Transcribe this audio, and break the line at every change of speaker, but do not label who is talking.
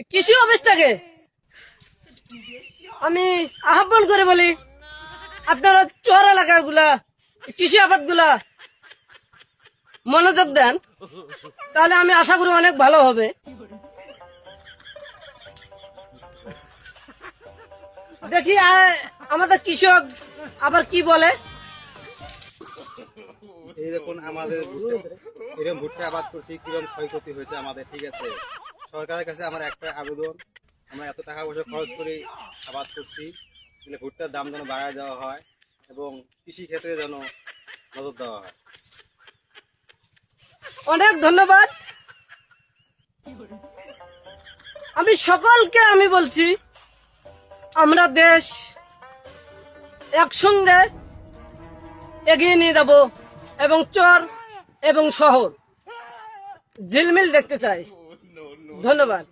কৃষি অফিস থেকে আমি আহ্বান করে বলি, আপনারা চর এলাকার গুলা কৃষি আবাদ গুলা মনোযোগ দেন, তাহলে আমি আশা করি অনেক ভালো হবে। দেখি আমাদের কৃষক আবার কি বলে।
এই দেখুন আমাদের এরকম ভুট্টা আবাদ করছি, কিরকম ক্ষয়ক্ষতি হয়েছে আমাদের। ঠিক আছে, সরকারের কাছে আমার একটা আবেদন, আমরা এত টাকা পয়সা খরচ করে আবাদ করছি, তাহলে ভুট্টার দাম যেন বাড়ায় দেওয়া হয় এবং কৃষি ক্ষেত্রে যেন নজর দেওয়া হয়।
অনেক ধন্যবাদ। আমি সকলকে বলছি, আমরা দেশ একসঙ্গে এগিয়ে নিয়ে যাব এবং চর এবং শহর ঝিলমিল দেখতে চাই। ধন্যবাদ।